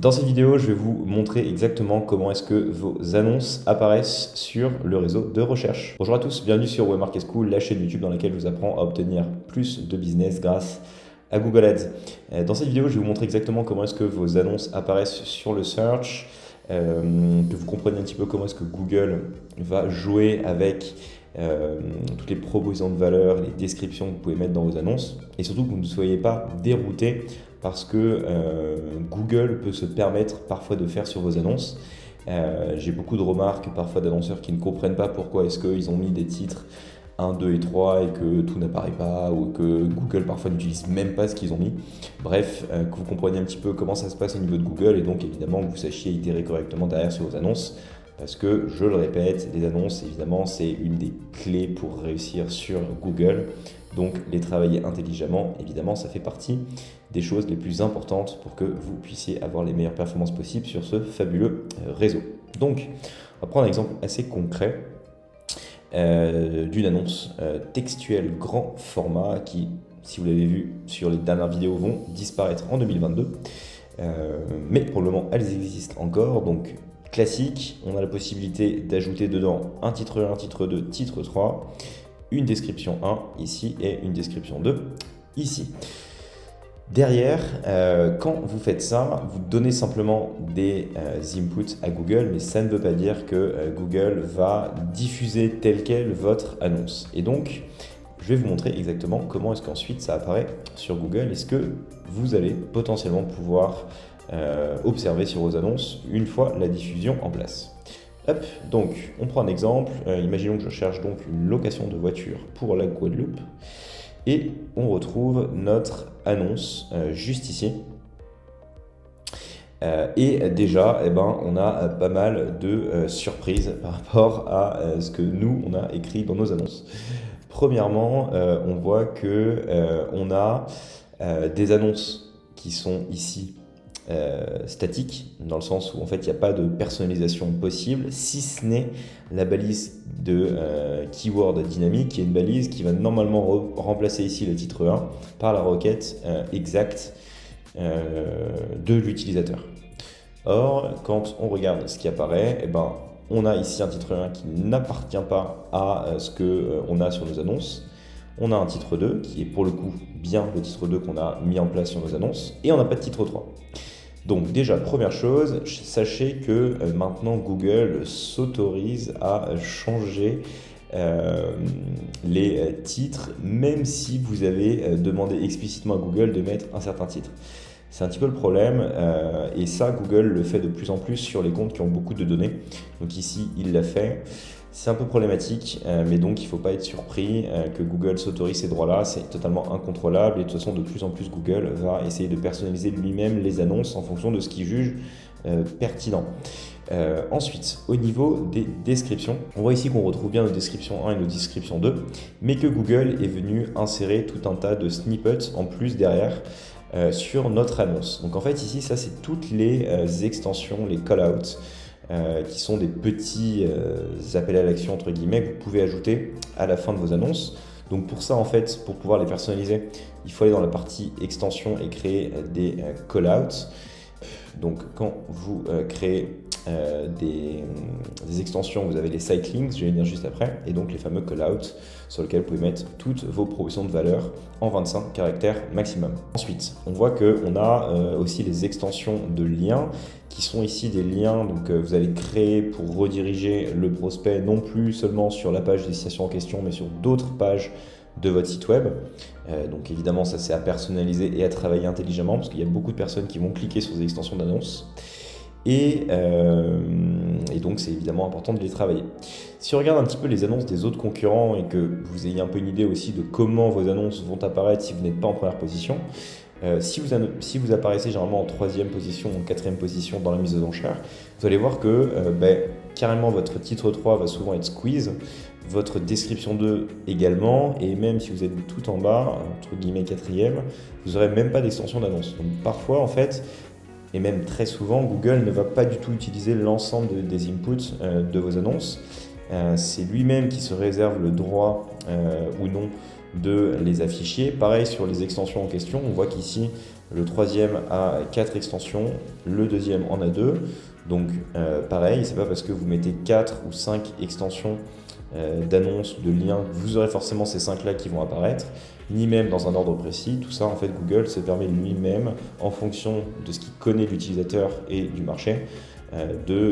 Dans cette vidéo, je vais vous montrer exactement comment est-ce que vos annonces apparaissent sur le réseau de recherche. Bonjour à tous, bienvenue sur Webmarket School, la chaîne YouTube dans laquelle je vous apprends à obtenir plus de business grâce à Google Ads. Dans cette vidéo, je vais vous montrer exactement comment est-ce que vos annonces apparaissent sur le search, que vous compreniez un petit peu comment est-ce que Google va jouer avec toutes les propositions de valeur, les descriptions que vous pouvez mettre dans vos annonces, et surtout que vous ne soyez pas dérouté parce que Google peut se permettre parfois de faire sur vos annonces. J'ai beaucoup de remarques parfois d'annonceurs qui ne comprennent pas pourquoi est-ce qu'ils ont mis des titres 1, 2 et 3 et que tout n'apparaît pas, ou que Google parfois n'utilise même pas ce qu'ils ont mis. Bref, que vous compreniez un petit peu comment ça se passe au niveau de Google, et donc évidemment que vous sachiez itérer correctement derrière sur vos annonces. Parce que, je le répète, les annonces, évidemment, c'est une des clés pour réussir sur Google. Donc, les travailler intelligemment, évidemment, ça fait partie des choses les plus importantes pour que vous puissiez avoir les meilleures performances possibles sur ce fabuleux réseau. Donc, on va prendre un exemple assez concret d'une annonce textuelle grand format qui, si vous l'avez vu sur les dernières vidéos, vont disparaître en 2022. Mais pour le moment, elles existent encore. Donc, classique, on a la possibilité d'ajouter dedans un titre 1, titre 2, titre 3, une description 1 ici et une description 2 ici. Derrière, quand vous faites ça, vous donnez simplement des inputs à Google, mais ça ne veut pas dire que Google va diffuser tel quel votre annonce. Et donc, je vais vous montrer exactement comment est-ce qu'ensuite ça apparaît sur Google et ce que vous allez potentiellement pouvoir observer sur vos annonces une fois la diffusion en place. Hop, donc on prend un exemple, imaginons que je cherche donc une location de voiture pour la Guadeloupe et on retrouve notre annonce juste ici. Et déjà, on a pas mal de surprises par rapport à ce que nous, on a écrit dans nos annonces. Premièrement, on voit que on a des annonces qui sont ici statiques, dans le sens où en fait il n'y a pas de personnalisation possible, si ce n'est la balise de keyword dynamique, qui est une balise qui va normalement remplacer ici le titre 1 par la requête exacte de l'utilisateur. Or, quand on regarde ce qui apparaît, on a ici un titre 1 qui n'appartient pas à ce qu'on a sur nos annonces. On a un titre 2 qui est pour le coup bien le titre 2 qu'on a mis en place sur nos annonces. Et on n'a pas de titre 3. Donc déjà, première chose, sachez que maintenant Google s'autorise à changer les titres, même si vous avez demandé explicitement à Google de mettre un certain titre. C'est un petit peu le problème, et ça, Google le fait de plus en plus sur les comptes qui ont beaucoup de données. Donc ici, il l'a fait. C'est un peu problématique, mais donc il ne faut pas être surpris que Google s'autorise ces droits-là. C'est totalement incontrôlable et de toute façon, de plus en plus, Google va essayer de personnaliser lui-même les annonces en fonction de ce qu'il juge pertinent. Ensuite, au niveau des descriptions, on voit ici qu'on retrouve bien nos descriptions 1 et nos descriptions 2, mais que Google est venu insérer tout un tas de snippets en plus derrière sur notre annonce. Donc en fait ici, ça c'est toutes les extensions, les call-outs, qui sont des petits appels à l'action entre guillemets que vous pouvez ajouter à la fin de vos annonces. Donc pour ça en fait, pour pouvoir les personnaliser, il faut aller dans la partie extension et créer des call-outs. Donc quand vous créez des extensions, vous avez les site links, je vais venir juste après, et donc les fameux call-outs sur lesquels vous pouvez mettre toutes vos propositions de valeur en 25 caractères maximum. Ensuite, on voit qu'on a aussi les extensions de liens qui sont ici des liens donc vous allez créer pour rediriger le prospect non plus seulement sur la page destination en question, mais sur d'autres pages de votre site web. Donc évidemment, ça c'est à personnaliser et à travailler intelligemment parce qu'il y a beaucoup de personnes qui vont cliquer sur des extensions d'annonces. Et donc c'est évidemment important de les travailler. Si on regarde un petit peu les annonces des autres concurrents et que vous ayez un peu une idée aussi de comment vos annonces vont apparaître si vous n'êtes pas en première position, si vous apparaissez généralement en 3e position ou en 4e position dans la mise aux enchères, vous allez voir que carrément votre titre 3 va souvent être squeeze, votre description 2 également, et même si vous êtes tout en bas, entre guillemets 4e, vous n'aurez même pas d'extension d'annonce. Donc parfois en fait, et même très souvent, Google ne va pas du tout utiliser l'ensemble des inputs de vos annonces. C'est lui-même qui se réserve le droit ou non de les afficher. Pareil sur les extensions en question, on voit qu'ici, le troisième a 4 extensions, le deuxième en a 2. Donc pareil, c'est pas parce que vous mettez 4 ou 5 extensions d'annonces ou de liens, vous aurez forcément ces 5 là qui vont apparaître, ni même dans un ordre précis. Tout ça, en fait, Google se permet lui-même, en fonction de ce qu'il connaît de l'utilisateur et du marché,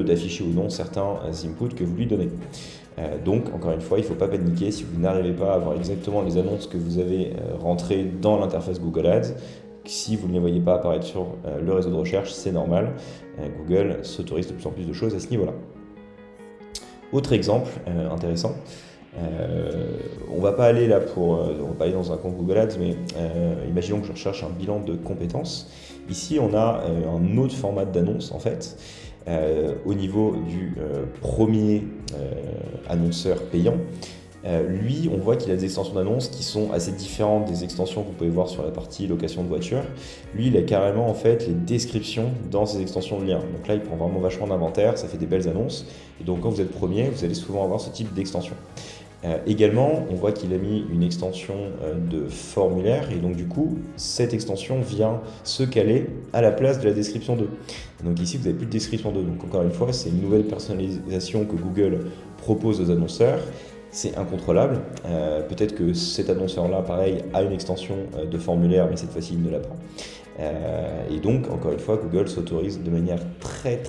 d'afficher ou non certains inputs que vous lui donnez. Donc, encore une fois, il ne faut pas paniquer si vous n'arrivez pas à avoir exactement les annonces que vous avez rentrées dans l'interface Google Ads. Si vous ne les voyez pas apparaître sur le réseau de recherche, c'est normal. Google s'autorise de plus en plus de choses à ce niveau-là. Autre exemple intéressant, on va pas aller là on va pas aller dans un compte Google Ads, mais imaginons que je recherche un bilan de compétences. Ici, on a un autre format d'annonce en fait. Au niveau du premier annonceur payant, lui, on voit qu'il a des extensions d'annonces qui sont assez différentes des extensions que vous pouvez voir sur la partie location de voiture. Lui, il a carrément en fait les descriptions dans ses extensions de liens. Donc là, il prend vraiment vachement d'inventaire, ça fait des belles annonces. Et donc quand vous êtes premier, vous allez souvent avoir ce type d'extension. Également, on voit qu'il a mis une extension de formulaire et donc du coup, cette extension vient se caler à la place de la description 2. Donc ici, vous n'avez plus de description 2. Donc encore une fois, c'est une nouvelle personnalisation que Google propose aux annonceurs. C'est incontrôlable. Peut-être que cet annonceur-là, pareil, a une extension de formulaire, mais cette fois-ci, il ne l'a pas. Et donc, encore une fois, Google s'autorise de manière très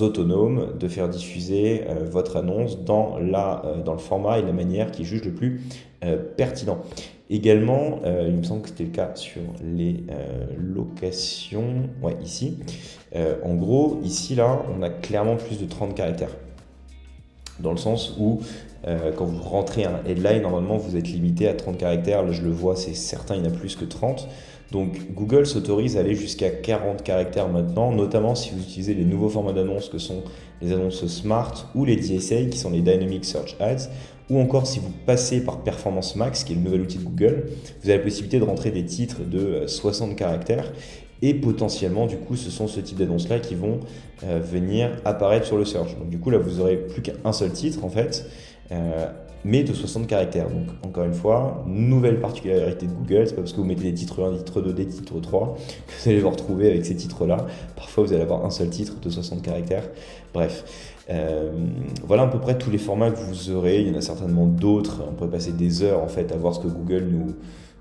autonome de faire diffuser votre annonce dans le format et la manière qui juge le plus pertinent. Également, il me semble que c'était le cas sur les locations. Ouais, ici. En gros, ici, là, on a clairement plus de 30 caractères. Dans le sens où, quand vous rentrez un headline, normalement, vous êtes limité à 30 caractères. Là, je le vois, c'est certain, il y en a plus que 30. Donc, Google s'autorise à aller jusqu'à 40 caractères maintenant, notamment si vous utilisez les nouveaux formats d'annonces que sont les annonces Smart ou les DSA, qui sont les Dynamic Search Ads, ou encore si vous passez par Performance Max, qui est le nouvel outil de Google, vous avez la possibilité de rentrer des titres de 60 caractères. Et potentiellement, du coup, ce sont ce type d'annonces-là qui vont venir apparaître sur le search. Donc du coup, là, vous aurez plus qu'un seul titre, en fait, mais de 60 caractères. Donc encore une fois, nouvelle particularité de Google, c'est pas parce que vous mettez des titres 1, des titres 2, des titres 3 que vous allez vous retrouver avec ces titres-là. Parfois, vous allez avoir un seul titre de 60 caractères. Bref, voilà à peu près tous les formats que vous aurez. Il y en a certainement d'autres. On pourrait passer des heures, en fait, à voir ce que Google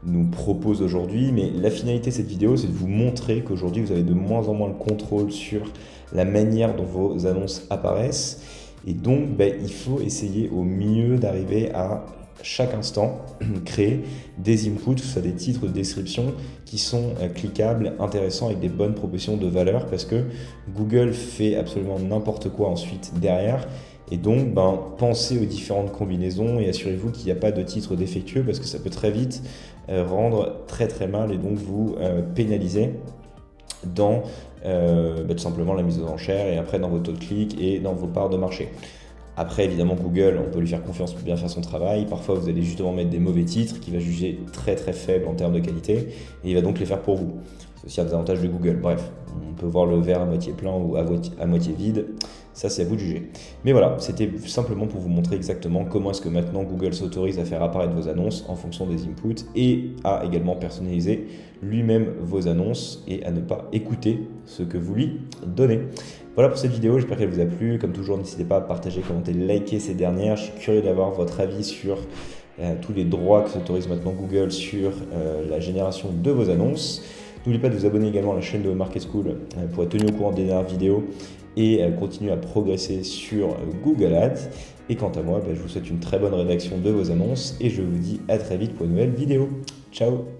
nous propose aujourd'hui, mais la finalité de cette vidéo, c'est de vous montrer qu'aujourd'hui, vous avez de moins en moins le contrôle sur la manière dont vos annonces apparaissent. Et donc, il faut essayer au mieux d'arriver à chaque instant créer des inputs, que ce soit des titres de description qui sont cliquables, intéressants, avec des bonnes propositions de valeur, parce que Google fait absolument n'importe quoi ensuite derrière. Et donc, pensez aux différentes combinaisons et assurez-vous qu'il n'y a pas de titre défectueux, parce que ça peut très vite rendre très mal et donc vous pénaliser dans tout simplement la mise aux enchères et après dans vos taux de clic et dans vos parts de marché. Après, évidemment, Google, on peut lui faire confiance pour bien faire son travail. Parfois, vous allez justement mettre des mauvais titres qu'il va juger très faibles en termes de qualité et il va donc les faire pour vous. C'est aussi un des avantages de Google. Bref, on peut voir le verre à moitié plein ou à moitié vide. Ça, c'est à vous de juger. Mais voilà, c'était simplement pour vous montrer exactement comment est-ce que maintenant Google s'autorise à faire apparaître vos annonces en fonction des inputs et à également personnaliser lui-même vos annonces et à ne pas écouter ce que vous lui donnez. Voilà pour cette vidéo, j'espère qu'elle vous a plu. Comme toujours, n'hésitez pas à partager, commenter, liker ces dernières. Je suis curieux d'avoir votre avis sur tous les droits que s'autorise maintenant Google sur la génération de vos annonces. N'oubliez pas de vous abonner également à la chaîne de Market School pour être tenu au courant des dernières vidéos et continuer à progresser sur Google Ads. Et quant à moi, je vous souhaite une très bonne rédaction de vos annonces et je vous dis à très vite pour une nouvelle vidéo. Ciao!